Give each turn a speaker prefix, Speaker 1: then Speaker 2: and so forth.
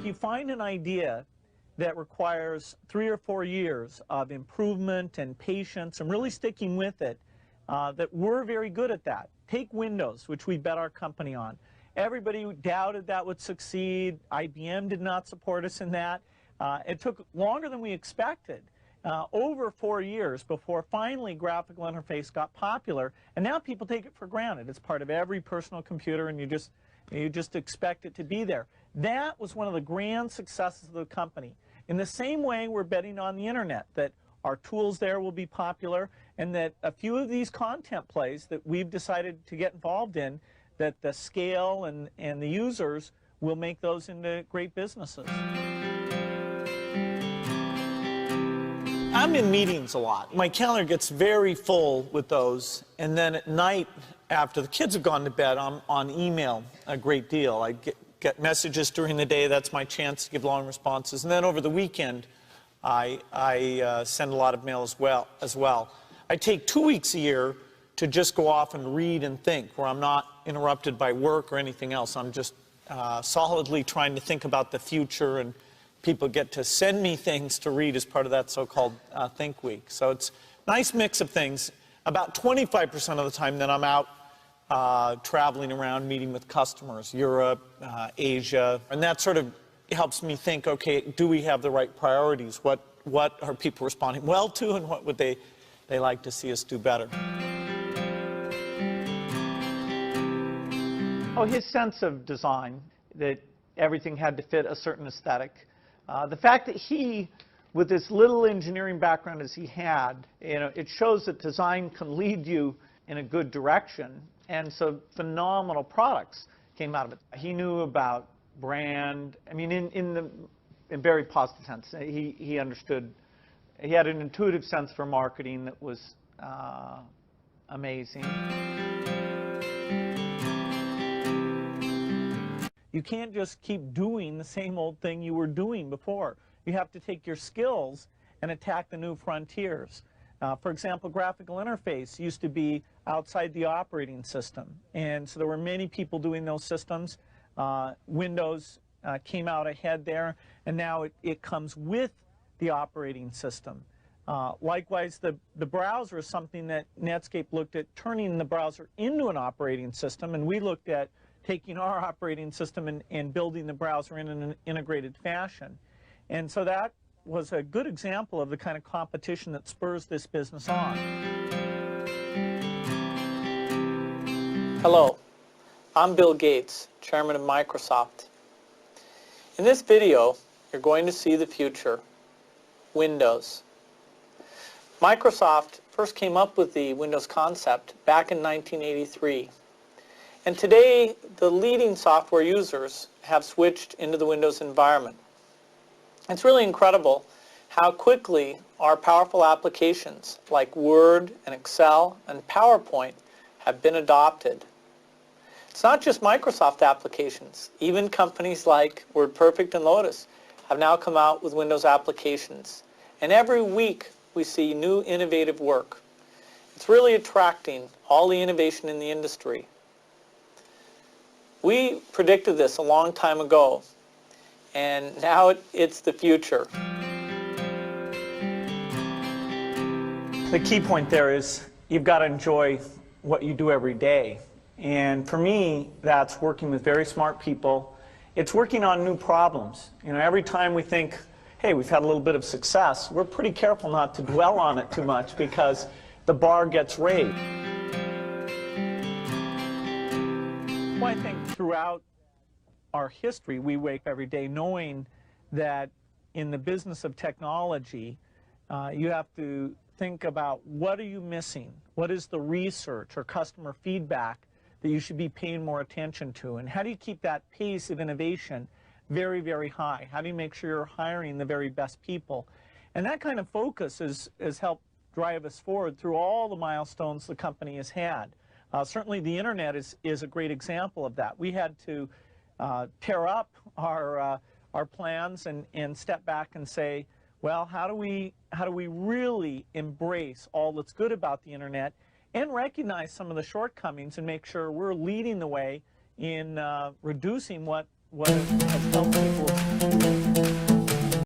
Speaker 1: you find an idea that requires 3 or 4 years of improvement and patience and really sticking with it, that we're very good at that. Take Windows, which we bet our company on. Everybody doubted that would succeed. IBM did not support us in that. It took longer than we expected, over 4 years before finally graphical interface got popular, and now people take it for granted. It's part of every personal computer, and you just expect it to be there. That was one of the grand successes of the company. In the same way, we're betting on the internet, that our tools there will be popular, and that a few of these content plays that we've decided to get involved in, that the scale and the users will make those into great businesses. I'm in meetings a lot. My calendar gets very full with those, and then at night, after the kids have gone to bed, I'm on email a great deal. I get messages during the day. That's my chance to give long responses. And then over the weekend, I send a lot of mail as well. I take 2 weeks a year to just go off and read and think, where I'm not interrupted by work or anything else. I'm just solidly trying to think about the future, and people get to send me things to read as part of that so-called Think Week. So it's a nice mix of things. About 25% of the time then I'm out traveling around, meeting with customers, Europe, Asia, and that sort of helps me think, okay, do we have the right priorities? What are people responding well to, and what would they like to see us do better? Oh, his sense of design, that everything had to fit a certain aesthetic. The fact that he, with this little engineering background as he had, it shows that design can lead you in a good direction, and so phenomenal products came out of it. He knew about brand, I mean, in very positive sense. He understood, he had an intuitive sense for marketing that was amazing. You can't just keep doing the same old thing you were doing before. You have to take your skills and attack the new frontiers. For example, graphical interface used to be outside the operating system, and so there were many people doing those systems. Windows came out ahead there, and now it comes with the operating system. Likewise, the browser is something that Netscape looked at, turning the browser into an operating system, and we looked at taking our operating system and building the browser in an integrated fashion. And so that was a good example of the kind of competition that spurs this business on. Hello, I'm Bill Gates, Chairman of Microsoft. In this video, you're going to see the future, Windows. Microsoft first came up with the Windows concept back in 1983. And today, the leading software users have switched into the Windows environment. It's really incredible how quickly our powerful applications like Word and Excel and PowerPoint have been adopted. It's not just Microsoft applications. Even companies like WordPerfect and Lotus have now come out with Windows applications. And every week, we see new innovative work. It's really attracting all the innovation in the industry. We predicted this a long time ago, and now it's the future. The key point there is you've got to enjoy what you do every day. And for me, that's working with very smart people. It's working on new problems. Every time we think, hey, we've had a little bit of success, we're pretty careful not to dwell on it too much because the bar gets raised. Well, I think throughout our history, we wake every day knowing that in the business of technology, you have to think about what are you missing? What is the research or customer feedback that you should be paying more attention to? And how do you keep that pace of innovation very, very high? How do you make sure you're hiring the very best people? And that kind of focus has helped drive us forward through all the milestones the company has had. Certainly the internet is a great example of that. We had to tear up our plans and step back and say, well, how do we really embrace all that's good about the internet and recognize some of the shortcomings and make sure we're leading the way in reducing what has helped